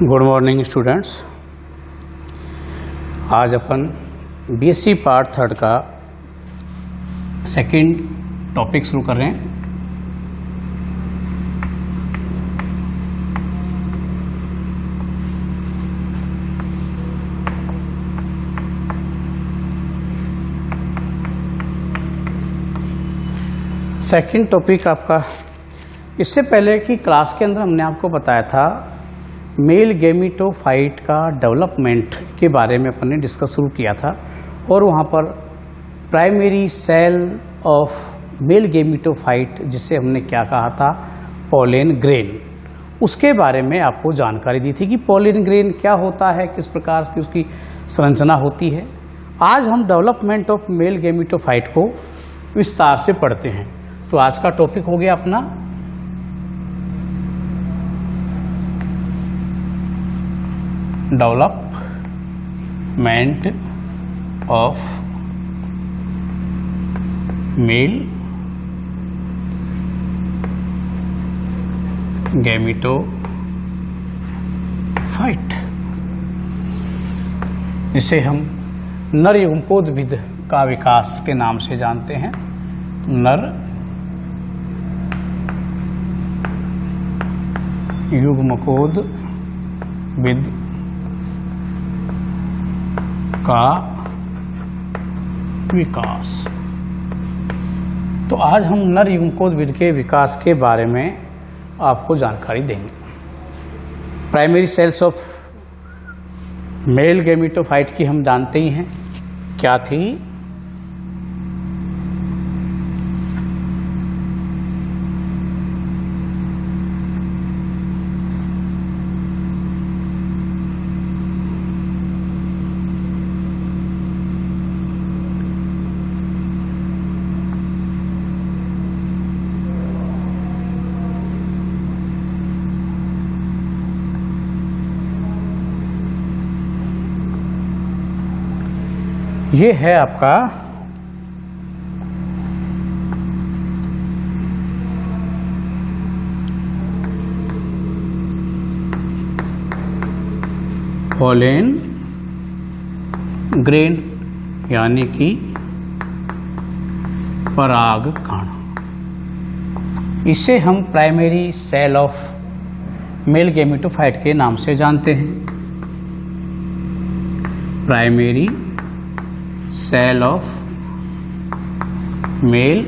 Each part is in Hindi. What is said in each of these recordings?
Good morning students. आज अपन बीएससी पार्ट 3 का सेकंड टॉपिक शुरू कर रहे हैं। सेकंड टॉपिक आपका, इससे पहले की क्लास के अंदर हमने आपको बताया था मेल गैमेटोफाइट का डेवलपमेंट के बारे में अपन ने डिस्कस शुरू किया था, और वहाँ पर primary cell of male gametophyte जिसे हमने क्या कहा था, पॉलन ग्रेन, उसके बारे में आपको जानकारी दी थी कि पॉलन ग्रेन क्या होता है, किस प्रकार की उसकी संरचना होती है। आज हम डेवलपमेंट ऑफ मेल गैमेटोफाइट को विस्तार से पढ़ते हैं। तो आज का टॉपिक हो गया अपना डेवलपमेंट ऑफ मेल गैमेटोफाइट, जिसे हम नर युग्मकोद्भिद का विकास के नाम से जानते हैं। नर युग्मकोद्भिद का विकास। तो आज हम नर युग्मकोद्भिद के विकास के बारे में आपको जानकारी देंगे। Primary cells of male gametophyte की हम जानते ही हैं क्या थी। ये है आपका पॉलन ग्रेन, यानी कि परागकण। इसे हम primary cell of male gametophyte के नाम से जानते हैं। Primary cell of male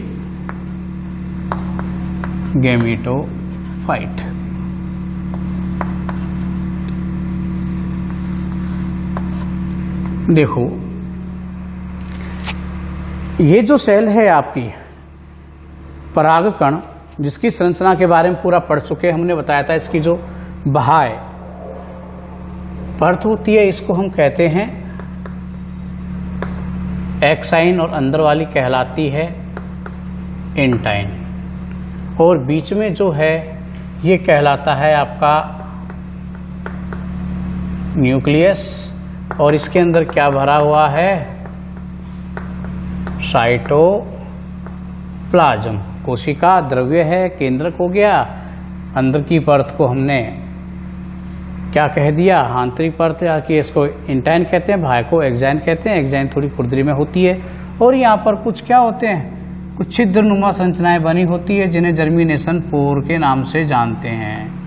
gametophyte. देखो, ये जो सेल है आपकी परागकण, जिसकी संरचना के बारे में पूरा पढ़ चुके, हमने बताया था इसकी जो बाह्य परत होती है इसको हम कहते हैं एक्साइन, और अंदर वाली कहलाती है इंटाइन, और बीच में जो है ये कहलाता है आपका न्यूक्लियस, और इसके अंदर क्या भरा हुआ है, साइटोप्लाज्म। कोशिका द्रव्य है, केंद्रक हो गया। अंदर की परत को हमने क्या कह दिया, आंतरिक परत, कि इसको इंटाइन कहते हैं, बाह्य को एक्साइन कहते हैं। एक्साइन थोड़ी खुरदरी में होती है, और यहाँ पर कुछ क्या होते हैं, कुछ छिद्रनुमा संरचनाएं बनी होती है, जिन्हें जर्मिनेशन पोर के नाम से जानते हैं।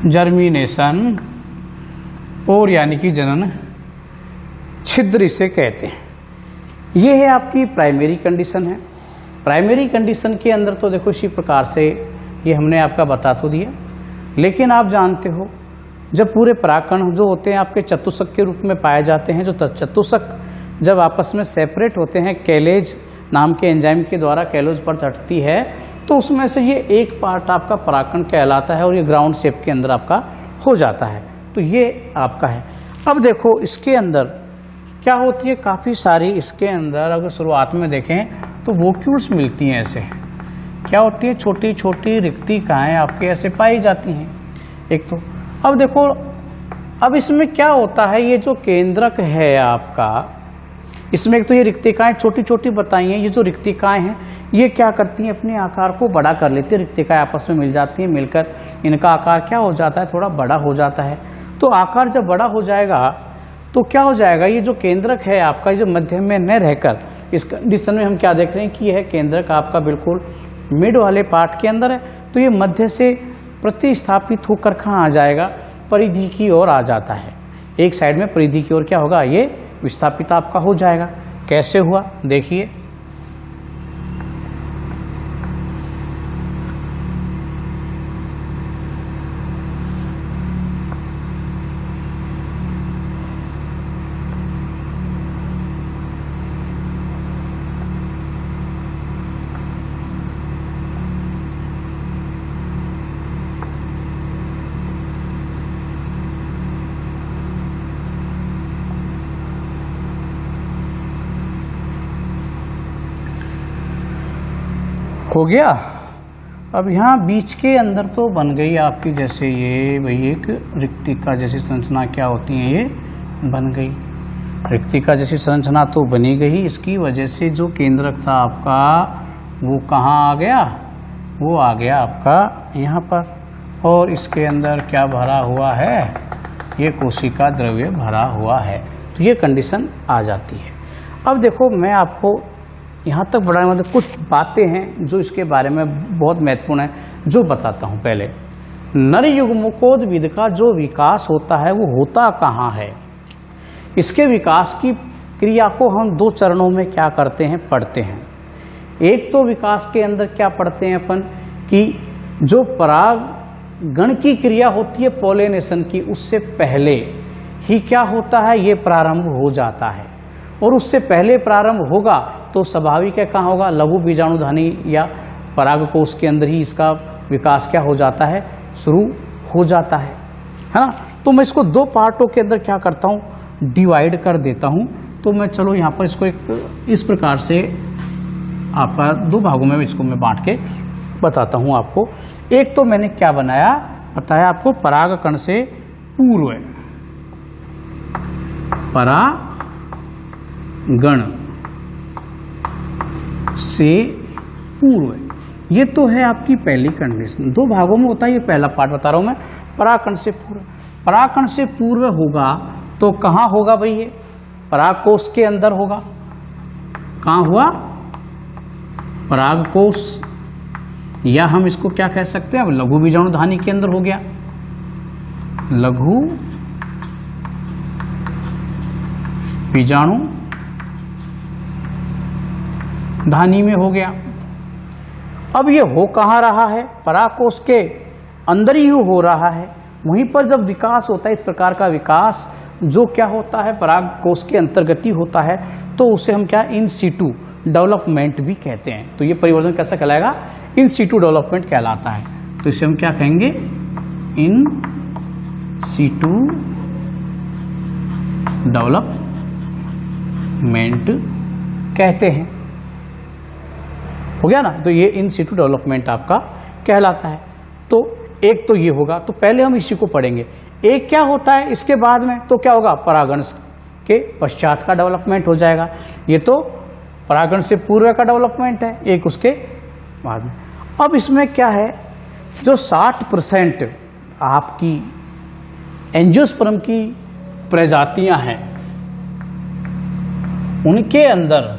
जर्मिनेशन पोर यानी कि जनन छिद्र इसे कहते हैं। ये है आपकी प्राइमरी कंडीशन है। प्राइमरी कंडीशन के अंदर तो देखो इसी प्रकार से ये हमने आपका बता तो दिया, लेकिन आप जानते हो जब पूरे परागकण जो होते हैं आपके चतुष्क के रूप में पाए जाते हैं, जो चतुष्क जब आपस में सेपरेट होते हैं कैलेज नाम के एंजाइम के द्वारा, कैलोज पर चढ़ती है, तो उसमें से ये एक पार्ट आपका परागकण कहलाता है, और ये ग्राउंड शेप के अंदर आपका हो जाता है। तो ये आपका है। अब देखो इसके अंदर क्या होती है, काफ़ी सारी इसके अंदर अगर शुरुआत में देखें तो वोक्यूल्स मिलती हैं। ऐसे क्या होती है, छोटी छोटी रिक्तिकाएँ आपके ऐसे पाई जाती हैं एक तो। अब देखो, अब इसमें क्या होता है, ये जो केंद्रक है आपका, इसमें एक तो ये रिक्तिकाएं छोटी छोटी बताई हैं, ये जो रिक्तिकाएं हैं ये क्या करती हैं, अपने आकार को बड़ा कर लेती है। रिक्तिकाएं आपस में मिल जाती हैं, मिलकर इनका आकार क्या हो जाता है, थोड़ा बड़ा हो जाता है। तो आकार जब बड़ा हो जाएगा तो क्या हो जाएगा, ये जो केंद्रक है आपका, ये जो मध्य में न रहकर, इस कंडीशन में हम क्या देख रहे हैं कि यह केंद्रक आपका बिल्कुल मिड वाले पार्ट के अंदर है। तो ये मध्य से प्रतिस्थापित होकर कहाँ आ जाएगा, परिधि की ओर आ जाता है। एक साइड में परिधि की ओर क्या होगा, ये विस्थापित आपका हो जाएगा। कैसे हुआ देखिए, हो गया। अब यहाँ बीच के अंदर तो बन गई आपकी, जैसे ये भाई एक रिक्तिका जैसी संरचना क्या होती है, ये बन गई। रिक्तिका जैसी संरचना तो बनी गई, इसकी वजह से जो केंद्रक था आपका वो कहाँ आ गया, वो आ गया आपका यहाँ पर। और इसके अंदर क्या भरा हुआ है, ये कोशिका द्रव्य भरा हुआ है। तो ये कंडीशन आ जाती है। अब देखो मैं आपको यहाँ तक बढ़ाने मतलब कुछ बातें हैं जो इसके बारे में बहुत महत्वपूर्ण है, जो बताता हूँ। पहले नर युग्मकोद्भिद का जो विकास होता है वो होता कहाँ है, इसके विकास की क्रिया को हम दो चरणों में क्या करते हैं, पढ़ते हैं। एक तो विकास के अंदर क्या पढ़ते हैं अपन कि जो परागण की क्रिया होती है पॉलिनेशन की, उससे पहले ही क्या होता है, ये प्रारंभ हो जाता है। और उससे पहले प्रारंभ होगा तो स्वाभाविक है कहाँ होगा, लघु बीजाणुधानी या परागकोश के अंदर ही इसका विकास क्या हो जाता है, शुरू हो जाता है ना। तो मैं इसको दो पार्टों के अंदर क्या करता हूँ, डिवाइड कर देता हूँ। तो मैं चलो यहाँ पर इसको एक इस प्रकार से आपका दो भागों में इसको मैं बांट के बताता हूँ आपको। एक तो मैंने क्या बनाया, बताया आपको परागकण से पूर्व, परागण से पूर्व, ये तो है आपकी पहली कंडीशन। दो भागों में होता है, ये पहला पार्ट बता रहा हूं मैं। परागकण से पूर्व, परागकण से पूर्व होगा तो कहाँ होगा भाई, ये परागकोश के अंदर होगा। कहाँ हुआ, परागकोश, या हम इसको क्या कह सकते हैं, अब लघु बीजाणुधानी के अंदर हो गया, लघु बीजाणु धानी में हो गया। अब ये हो कहाँ रहा है, परागकोश के अंदर ही हो रहा है। वहीं पर जब विकास होता है, इस प्रकार का विकास जो क्या होता है परागकोश के अंतर्गति होता है, तो उसे हम क्या इन सीटू डेवलपमेंट भी कहते हैं। तो ये परिवर्तन कैसा कहलाएगा, इन सीटू डेवलपमेंट कहलाता है। तो इसे हम क्या कहेंगे, इन सीटू डेवलपमेंट कहते हैं। हो गया ना। तो ये इन सीटू डेवलपमेंट आपका कहलाता है। तो एक तो ये होगा, तो पहले हम इसी को पढ़ेंगे। एक क्या होता है इसके बाद में, तो क्या होगा, परागण के पश्चात का डेवलपमेंट हो जाएगा। ये तो परागण से पूर्व का डेवलपमेंट है, एक उसके बाद में। अब इसमें क्या है, जो 60% आपकी एंजियोस्पर्म की प्रजातियां हैं, उनके अंदर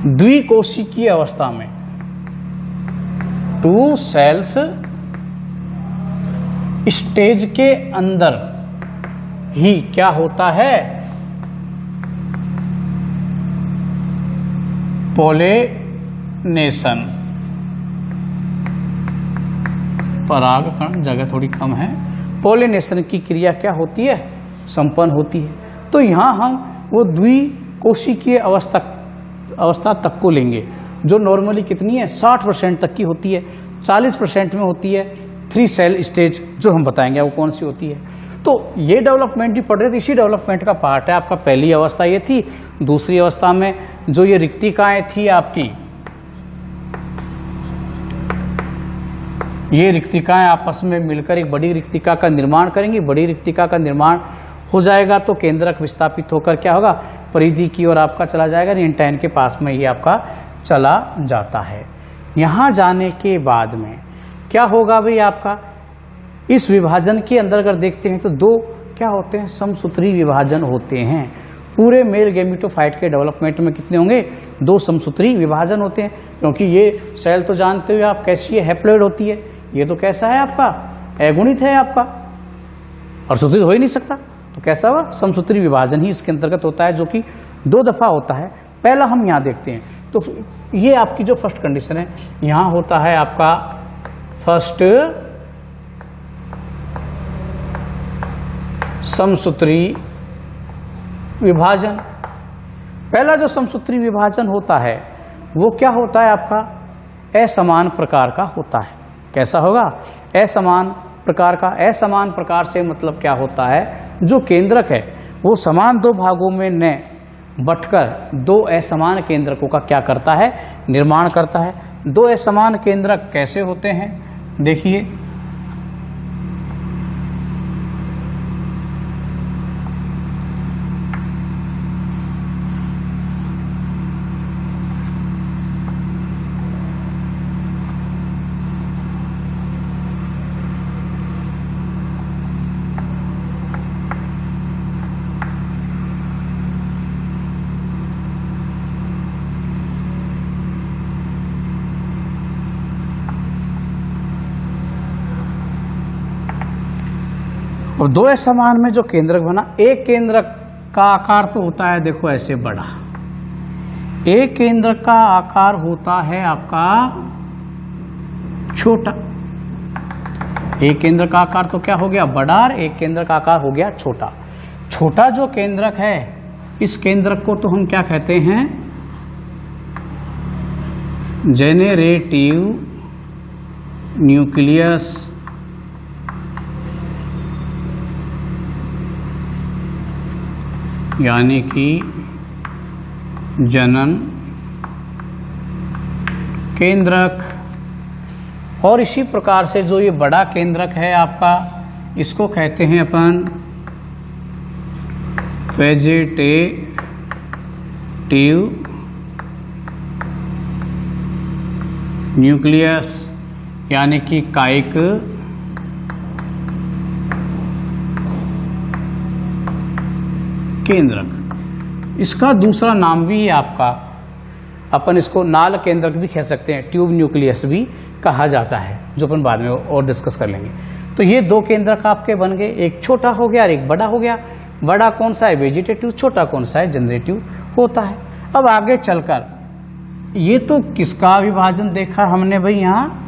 द्विकोशिकीय अवस्था में, 2 सेल्स स्टेज के अंदर ही क्या होता है, पॉलिनेशन, परागकण, जगह थोड़ी कम है, पॉलिनेशन की क्रिया क्या होती है, संपन्न होती है। तो यहां हम वो द्विकोशिकीय अवस्था तक को लेंगे, जो नॉर्मली कितनी है, 60% तक की होती है। 40% में होती है 3 सेल स्टेज, जो हम बताएंगे वो कौन सी होती है। तो ये डेवलपमेंट भी पढ़ रहे थे, इसी डेवलपमेंट का पार्ट है आपका। पहली अवस्था ये थी, दूसरी अवस्था में जो ये रिक्तिकाएं थी आपकी, ये रिक्तिकाएं आपस में मिलकर एक बड़ी रिक्तिका का निर्माण करेंगी। बड़ी रिक्तिका का निर्माण हो जाएगा तो केंद्रक विस्थापित होकर क्या होगा, परिधि की ओर आपका चला जाएगा, इंटेन के पास में ही आपका चला जाता है। यहाँ जाने के बाद में क्या होगा भाई, आपका इस विभाजन के अंदर अगर देखते हैं तो दो क्या होते हैं, समसूत्री विभाजन होते हैं। पूरे मेल गैमेटोफाइट के डेवलपमेंट में कितने होंगे, 2 समसूत्री विभाजन होते हैं। क्योंकि ये सेल तो जानते हो आप कैसी है, हैप्लॉइड होती है। ये तो कैसा है आपका, अगुणित है आपका, और सूत्रित हो ही नहीं सकता। तो कैसा हुआ, समसूत्री विभाजन ही इसके अंतर्गत होता है, जो कि 2 दफा होता है। पहला हम यहाँ देखते हैं, तो ये आपकी जो फर्स्ट कंडीशन है, यहाँ होता है आपका फर्स्ट समसूत्री विभाजन। पहला जो समसूत्री विभाजन होता है वो क्या होता है आपका, असमान प्रकार का होता है। कैसा होगा, असमान प्रकार का। असमान प्रकार से मतलब क्या होता है, जो केंद्रक है वो समान 2 भागों में न बंटकर 2 असमान केंद्रकों का क्या करता है, निर्माण करता है। 2 असमान केंद्रक कैसे होते हैं, देखिए। और 2 असमान में जो केंद्रक बना, एक केंद्रक का आकार तो होता है देखो ऐसे बड़ा, एक केंद्रक का आकार होता है आपका छोटा। एक केंद्र का आकार तो क्या हो गया, बड़ा, और एक केंद्र का आकार हो गया छोटा। छोटा जो केंद्रक है, इस केंद्रक को तो हम क्या कहते हैं, जेनेरेटिव न्यूक्लियस यानी कि जनन केंद्रक। और इसी प्रकार से जो ये बड़ा केंद्रक है आपका, इसको कहते हैं अपन वेजिटेटिव न्यूक्लियस यानी कि कायिक केंद्रक। इसका दूसरा नाम भी है आपका, अपन इसको नाल केंद्रक भी कह सकते हैं, ट्यूब न्यूक्लियस भी कहा जाता है, जो अपन बाद में और डिस्कस कर लेंगे। तो ये 2 केंद्रक आपके बन गए, एक छोटा हो गया और एक बड़ा हो गया। बड़ा कौन सा है, वेजिटेटिव, छोटा कौन सा है, जनरेटिव होता है। अब आगे चलकर ये तो किसका विभाजन देखा हमने भाई, यहाँ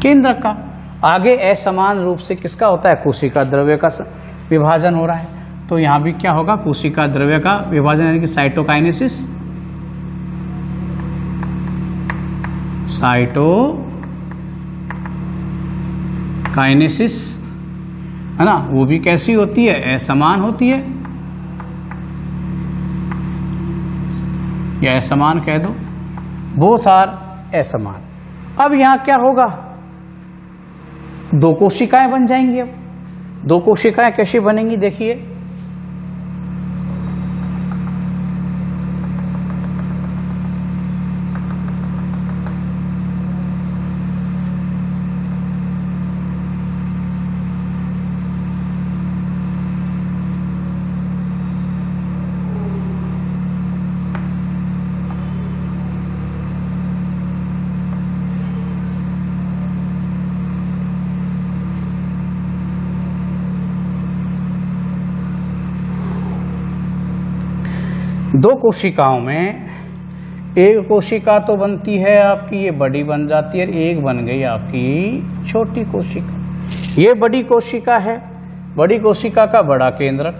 केंद्रक का। आगे असमान रूप से किसका होता है, कोशिका द्रव्य का विभाजन हो रहा है। तो यहां भी क्या होगा, कोशिका द्रव्य का विभाजन यानी कि साइटोकाइनेसिस, साइटोकाइनेसिस है ना, वो भी कैसी होती है, असमान होती है, या असमान कह दो, बोथ आर असमान। अब यहां क्या होगा, 2 कोशिकाएं बन जाएंगी। अब 2 कोशिकाएं कैसे बनेंगी, देखिए। दो कोशिकाओं में एक कोशिका तो बनती है आपकी, ये बड़ी बन जाती है, एक बन गई आपकी छोटी कोशिका। ये बड़ी कोशिका है, बड़ी कोशिका का बड़ा केंद्रक,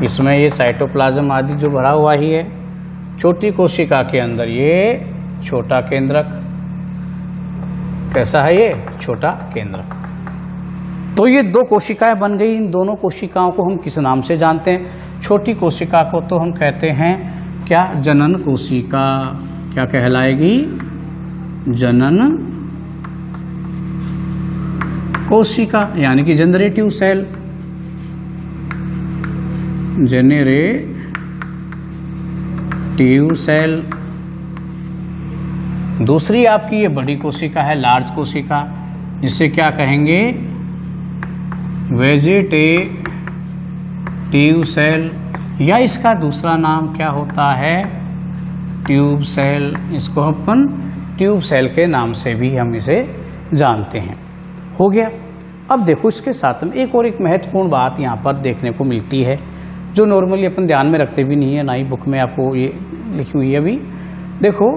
इसमें ये साइटोप्लाज्म आदि जो भरा हुआ ही है। छोटी कोशिका के अंदर ये छोटा केंद्रक, कैसा है ये छोटा केंद्रक। तो ये 2 कोशिकाएं बन गई। इन दोनों कोशिकाओं को हम किस नाम से जानते हैं, छोटी कोशिका को तो हम कहते हैं क्या, जनन कोशिका। क्या कहलाएगी, जनन कोशिका यानी कि जनरेटिव सेल, जेनेरेटिव सेल। दूसरी आपकी ये बड़ी कोशिका है, लार्ज कोशिका, जिसे क्या कहेंगे, वेजिटेटिव सेल, या इसका दूसरा नाम क्या होता है, ट्यूब सेल। इसको अपन ट्यूब सेल के नाम से भी हम इसे जानते हैं। हो गया। अब देखो इसके साथ में एक और एक महत्वपूर्ण बात यहाँ पर देखने को मिलती है, जो नॉर्मली अपन ध्यान में रखते भी नहीं है, ना ही बुक में आपको ये लिखी हुई है। अभी देखो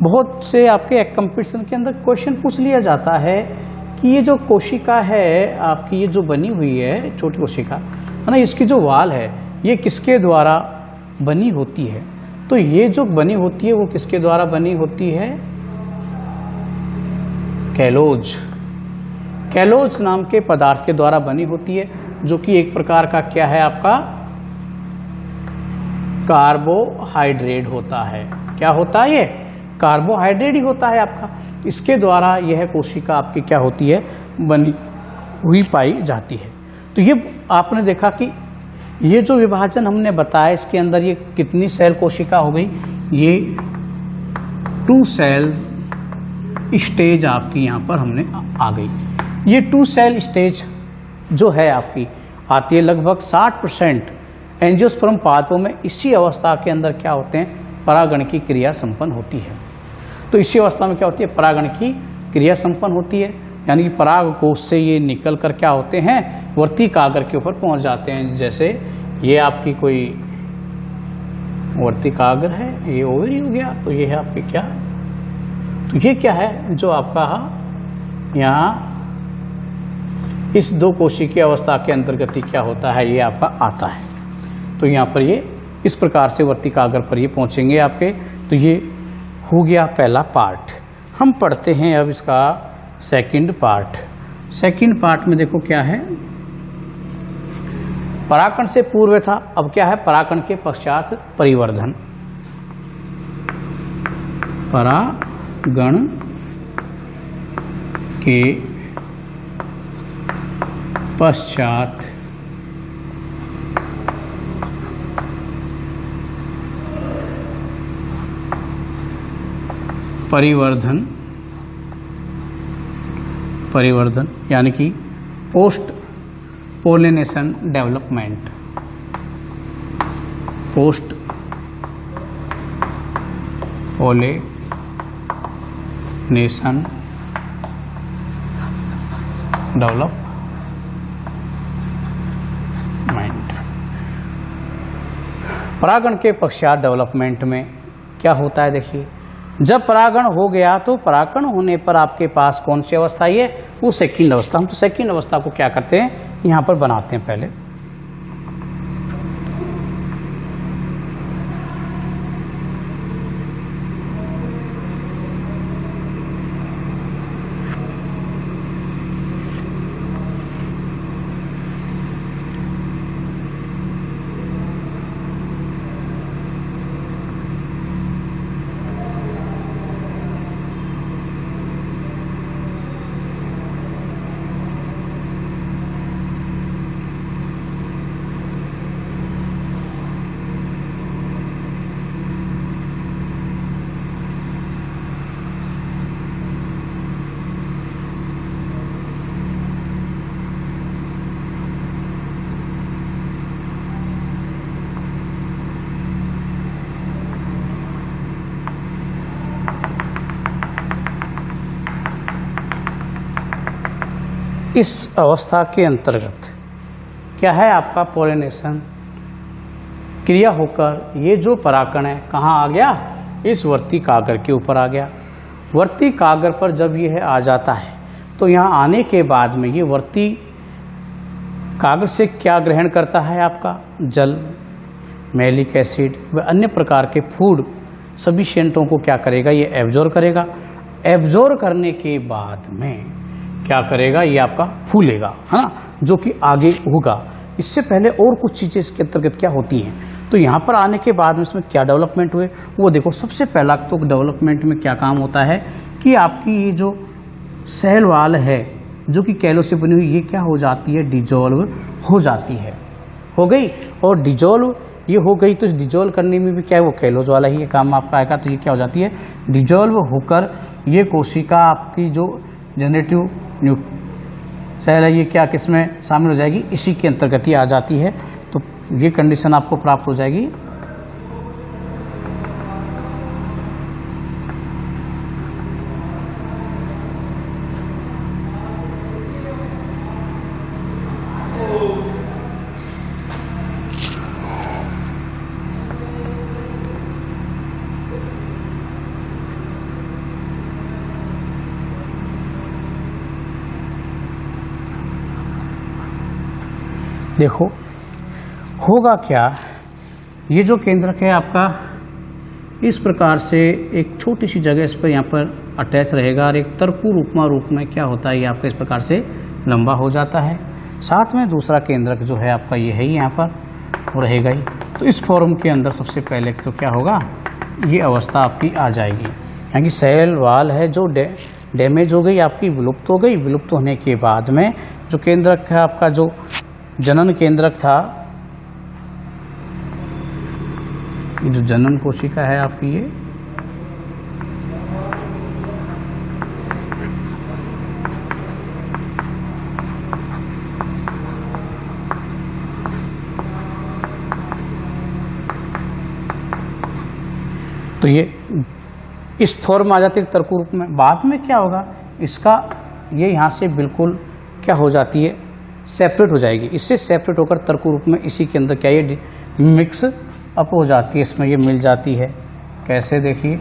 बहुत से आपके कंपटीशन के अंदर क्वेश्चन पूछ लिया जाता है कि ये जो कोशिका है आपकी, ये जो बनी हुई है छोटी कोशिका है ना, इसकी जो वाल है ये किसके द्वारा बनी होती है। तो ये जो बनी होती है वो किसके द्वारा बनी होती है, कैलोज, कैलोज नाम के पदार्थ के द्वारा बनी होती है, जो कि एक प्रकार का क्या है आपका कार्बोहाइड्रेट होता है। क्या होता है ये, कार्बोहाइड्रेट ही होता है आपका। इसके द्वारा यह कोशिका आपकी क्या होती है, बनी हुई पाई जाती है। तो ये आपने देखा कि ये जो विभाजन हमने बताया इसके अंदर ये कितनी सेल कोशिका हो गई, ये 2 सेल स्टेज आपकी यहाँ पर हमने आ गई। ये 2 सेल स्टेज जो है आपकी आती है लगभग 60% एंजियोस्पर्म पादपों में। इसी अवस्था के अंदर क्या होते हैं, परागण की क्रिया संपन्न होती है। तो इसी अवस्था में क्या होती है, परागण की क्रिया संपन्न होती है, यानी कि पराग कोश से ये निकल कर क्या होते हैं, वर्ती कागर के ऊपर पहुंच जाते हैं। जैसे ये आपकी कोई वर्ती कागर है, ये ओवरी हो गया, तो ये है आपके क्या, तो ये क्या है जो आपका यहाँ इस 2 कोशिकीय अवस्था के अंतर्गत क्या होता है, ये आपका आता है। तो यहाँ पर ये इस प्रकार से वर्ती कागर पर ये पहुँचेंगे आपके। तो ये हो गया पहला पार्ट। हम पढ़ते हैं अब इसका सेकंड पार्ट। सेकंड पार्ट में देखो क्या है, परागण से पूर्व था, अब क्या है, परागण के पश्चात परिवर्धन। परागण के पश्चात परिवर्धन, परिवर्धन यानी कि post pollination development, post pollination development. परागण के पश्चात डेवलपमेंट में क्या होता है, देखिए जब परागण हो गया तो परागण होने पर आपके पास कौन सी अवस्था है, वो सेकंड अवस्था। हम तो सेकंड अवस्था को क्या करते हैं, यहां पर बनाते हैं पहले। इस अवस्था के अंतर्गत क्या है आपका पोलिनेशन क्रिया होकर ये जो परागण है कहाँ आ गया, इस वर्ती कागर के ऊपर आ गया। वर्ती कागर पर जब यह आ जाता है तो यहाँ आने के बाद में ये वर्ती कागर से क्या ग्रहण करता है, आपका जल, मैलिक एसिड व अन्य प्रकार के फूड सभी शेंटों को क्या करेगा, ये एब्जॉर्ब करेगा। एब्जॉर्ब करने के बाद में क्या करेगा, ये आपका फूलेगा, है ना, जो कि आगे होगा। इससे पहले और कुछ चीज़ें इसके अंतर्गत क्या होती हैं, तो यहाँ पर आने के बाद में इसमें क्या डेवलपमेंट हुए वो देखो। सबसे पहला तो डेवलपमेंट में क्या काम होता है कि आपकी ये जो सेल वाल है जो कि कैलो से बनी हुई, ये क्या हो जाती है, डिजोल्व हो जाती है, हो गई। और डिजोल्व ये हो गई तो डिजोल्व करने में भी क्या है, वो कैलोज वाला ही काम आपका आएगा। तो ये क्या हो जाती है, डिजोल्व होकर ये कोशिका आपकी जो जनरेटिव सेल है ये क्या किसमें शामिल हो जाएगी, इसी के अंतर्गत ही आ जाती है। तो ये कंडीशन आपको प्राप्त हो जाएगी। देखो होगा क्या, ये जो केंद्रक है आपका इस प्रकार से एक छोटी सी जगह इस पर यहाँ पर अटैच रहेगा और एक तरकू रूप में क्या होता है, ये आपका इस प्रकार से लंबा हो जाता है। साथ में दूसरा केंद्रक जो है आपका ये है ही यहाँ पर वो रहेगा ही। तो इस फॉर्म के अंदर सबसे पहले तो क्या होगा, ये अवस्था आपकी आ जाएगी, यानी सेल वाल है जो डैमेज हो गई आपकी, विलुप्त हो गई। विलुप्त होने के बाद में जो केंद्रक है आपका, जो जनन केंद्रक था, जो जनन कोशिका है आपकी ये तो ये इस फॉर्म आ जाती है तरकू रूप में। बाद में क्या होगा, इसका ये यहाँ से बिल्कुल क्या हो जाती है, सेपरेट हो जाएगी। इससे सेपरेट होकर तरकू रूप में इसी के अंदर क्या ये मिक्स अप हो जाती है, इसमें ये मिल जाती है। कैसे देखिए,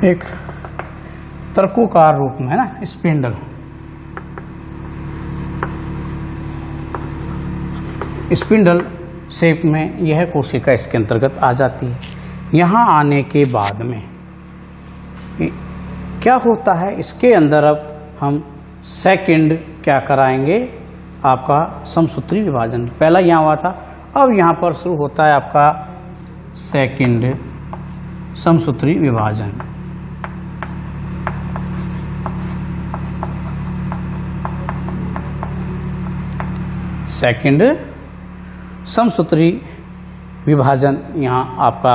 एक तरकुकार रूप में है ना, स्पिंडल, स्पिंडल शेप में यह कोशिका इसके अंतर्गत आ जाती है। यहाँ आने के बाद में क्या होता है, इसके अंदर अब हम सेकंड क्या कराएंगे, आपका समसूत्री विभाजन। पहला यहाँ हुआ था, अब यहाँ पर शुरू होता है आपका सेकंड समसूत्री विभाजन। सेकंड समसूत्री विभाजन यहाँ आपका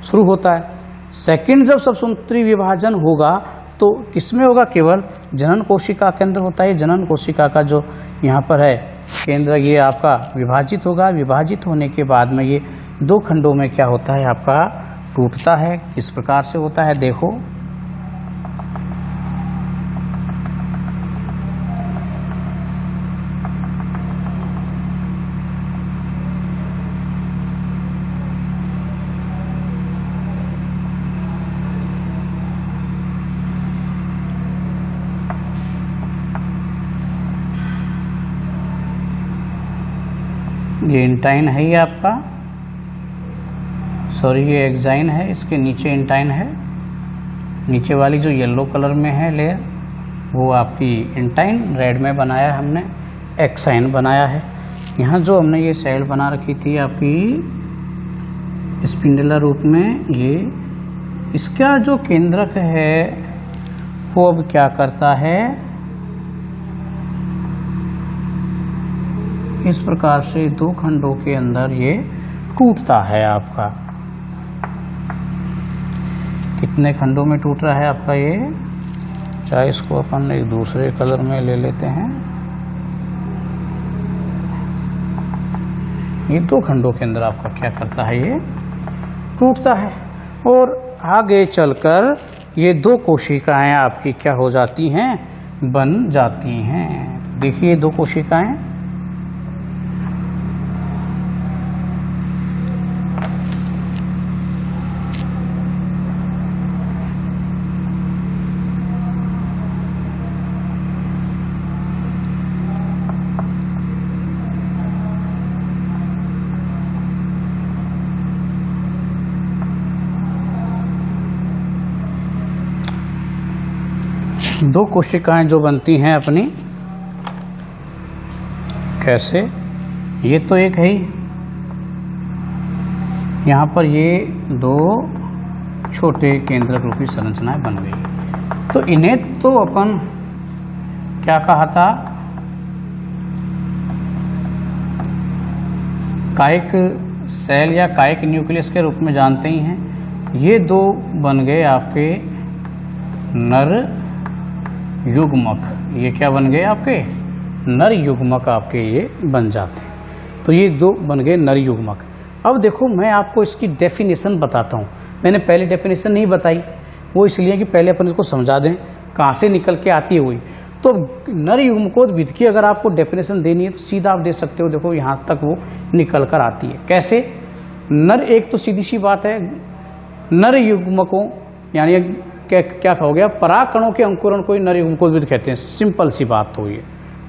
शुरू होता है। सेकंड जब समसूत्री विभाजन होगा तो किसमें होगा, केवल जनन कोशिका के अंदर होता है। जनन कोशिका का जो यहाँ पर है केंद्र, ये आपका विभाजित होगा। विभाजित होने के बाद में ये दो खंडों में क्या होता है, आपका टूटता है। किस प्रकार से होता है, देखो ये इंटाइन है, ये आपका सॉरी ये एक्साइन है, इसके नीचे इंटाइन है। नीचे वाली जो येलो कलर में है लेयर वो आपकी इंटाइन, रेड में बनाया हमने एक्साइन बनाया है। यहाँ जो हमने ये सेल बना रखी थी आपकी स्पिंडुलर रूप में, ये इसका जो केंद्रक है वो अब क्या करता है, इस प्रकार से दो खंडों के अंदर ये टूटता है आपका। कितने खंडों में टूट रहा है आपका ये, चाहे इसको अपन एक दूसरे कलर में ले लेते हैं। ये दो खंडों के अंदर आपका क्या करता है, ये टूटता है। और आगे चलकर ये दो कोशिकाएं आपकी क्या हो जाती हैं, बन जाती हैं। देखिए दो कोशिकाएं, दो कोशिकाएं जो बनती हैं अपनी, कैसे, ये तो एक है ही, यहाँ पर ये दो छोटे केंद्रक रूपी संरचनाएं बन गई। तो इन्हें तो अपन क्या कहा था, कायिक सेल या कायिक न्यूक्लियस के रूप में जानते ही हैं। ये दो बन गए आपके नर युग्मक। ये क्या बन गए आपके, नर युग्मक आपके ये बन जाते हैं। तो ये दो बन गए नर युग्मक। अब देखो मैं आपको इसकी डेफिनेशन बताता हूँ। मैंने पहले डेफिनेशन नहीं बताई, वो इसलिए कि पहले अपन इसको समझा दें कहाँ से निकल के आती है हुई। तो नर युग्मकोद्भिद की अगर आपको डेफिनेशन देनी है तो सीधा आप दे सकते हो। देखो यहाँ तक वो निकल कर आती है। कैसे, नर, एक तो सीधी सी बात है, नर युग्मकों यानी क्या हो गया, परागकणों के अंकुरण को ही नर युग्मकोद्भिद कहते हैं। सिंपल सी बात तो ये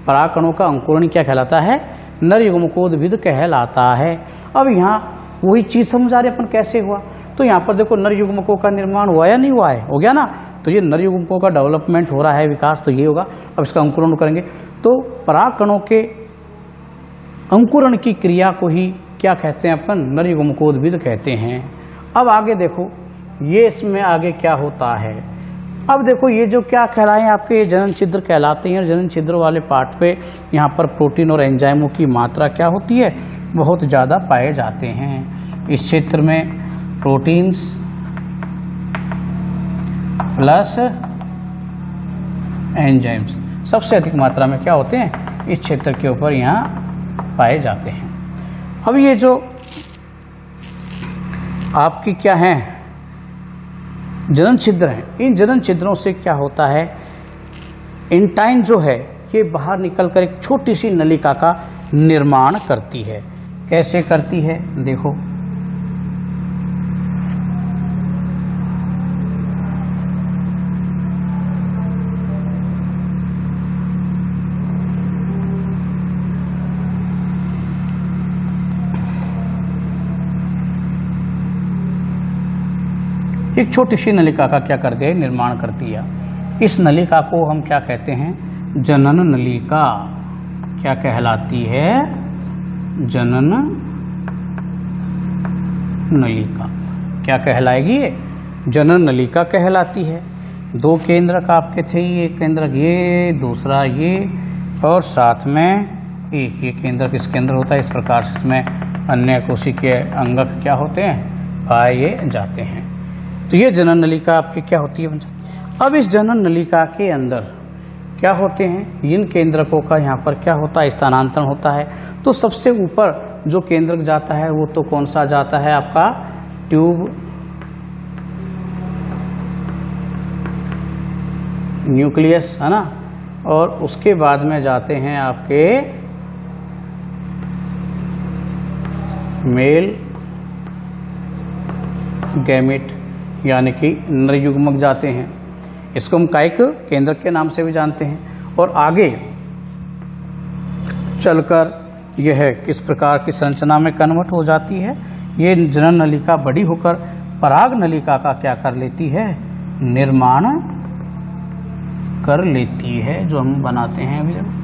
परागकणों का अंकुरण क्या कहलाता है, नर युग्मकोद्भिद कहलाता है। अब यहाँ वही चीज समझ आ रही अपन कैसे हुआ। तो यहाँ पर देखो नर युग्मकों का निर्माण हुआ या नहीं हुआ है, हो गया ना। तो ये नर युग्मकों का डेवलपमेंट हो रहा है, विकास, तो ये होगा। अब इसका अंकुरण करेंगे तो परागकणों के अंकुरण की क्रिया को ही क्या कहते हैं अपन, नर युग्मकोद्भिद कहते हैं। अब आगे देखो ये इसमें आगे क्या होता है। अब देखो ये जो क्या कहलाए आपके जनन छिद्र कहलाते हैं। जनन छिद्र वाले पार्ट पे यहाँ पर प्रोटीन और एंजाइमों की मात्रा क्या होती है, बहुत ज़्यादा पाए जाते हैं। इस क्षेत्र में प्रोटीन्स प्लस एंजाइम्स सबसे अधिक मात्रा में क्या होते हैं, इस क्षेत्र के ऊपर यहाँ पाए जाते हैं। अब ये जो आपकी क्या है जनन छिद्र हैं, इन जनन छिद्रों से क्या होता है, इंटाइन जो है ये बाहर निकलकर एक छोटी सी नलिका का निर्माण करती है। कैसे करती है देखो, एक छोटी सी नलिका का क्या करती है, निर्माण करती है। इस नलिका को हम क्या कहते हैं, जनन नलिका। क्या कहलाती है, जनन नलिका। क्या कहलाएगी ये, जनन नलिका कहलाती है। दो केंद्रक आपके थे, ये केंद्रक ये, दूसरा ये, और साथ में एक ये केंद्रक इसके अंदर होता है। इस प्रकार से इसमें अन्य कोशिकीय अंगक क्या होते हैं, पाए जाते हैं। तो ये जनन नलिका आपकी क्या होती है, बन जाती है। अब इस जनन नलिका के अंदर क्या होते हैं, इन केंद्रकों का यहाँ पर क्या होता है, स्थानांतरण होता है। तो सबसे ऊपर जो केंद्रक जाता है वो तो कौन सा जाता है आपका, ट्यूब न्यूक्लियस, है ना। और उसके बाद में जाते हैं आपके मेल गैमेट यानी कि नर युग्मक जाते हैं। इसको हम कायिक केंद्रक के नाम से भी जानते हैं। और आगे चलकर यह किस प्रकार की संरचना में कन्वर्ट हो जाती है, ये जनन नलिका बड़ी होकर पराग नलिका का क्या कर लेती है, निर्माण कर लेती है, जो हम बनाते हैं अभी।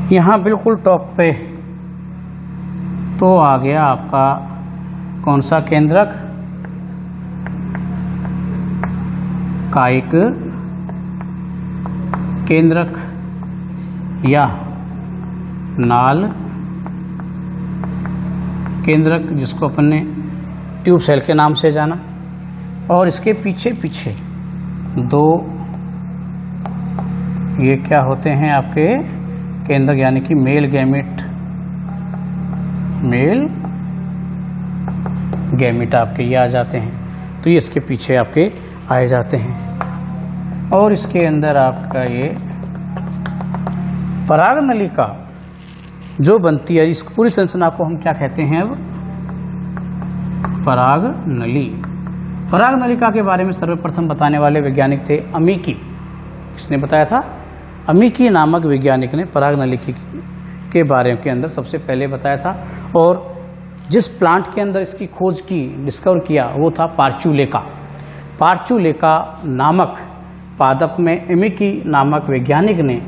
यहाँ बिल्कुल टॉप पे तो आ गया आपका कौन सा केंद्रक, कायिक केंद्रक या नाल केंद्रक, जिसको अपन ने ट्यूब सेल के नाम से जाना, और इसके पीछे पीछे दो ये क्या होते हैं आपके केंद्रक, यानी कि मेल गैमेट आपके ये आ जाते हैं। तो ये इसके पीछे आपके आए जाते हैं, और इसके अंदर आपका ये पराग नलिका जो बनती है, इस पूरी संरचना को हम क्या कहते हैं अब, पराग नली। पराग नलिका के बारे में सर्वप्रथम बताने वाले वैज्ञानिक थे अमीकी। किसने बताया था? अमीकी नामक वैज्ञानिक ने पराग नलिका के बारे के अंदर सबसे पहले बताया था। और जिस प्लांट के अंदर इसकी खोज की, डिस्कवर किया, वो था पार्चुलेका। पार्चुलेका नामक पादप में अमीकी नामक वैज्ञानिक ने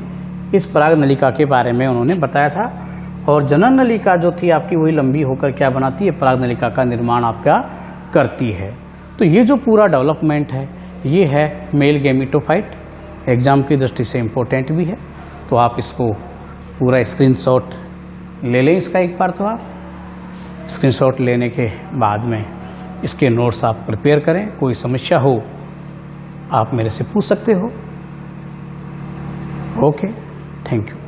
इस पराग नलिका के बारे में उन्होंने बताया था। और जनन नलिका जो थी आपकी, वही लंबी होकर क्या बनाती है, पराग नलिका का निर्माण आपका करती है। तो ये जो पूरा डेवलपमेंट है, ये है मेल गैमेटोफाइट। एग्जाम की दृष्टि से इम्पोर्टेंट भी है, तो आप इसको पूरा स्क्रीनशॉट ले लें इसका एक बार। तो आप स्क्रीनशॉट लेने के बाद में इसके नोट्स आप प्रिपेयर करें। कोई समस्या हो आप मेरे से पूछ सकते हो। Okay, thank you.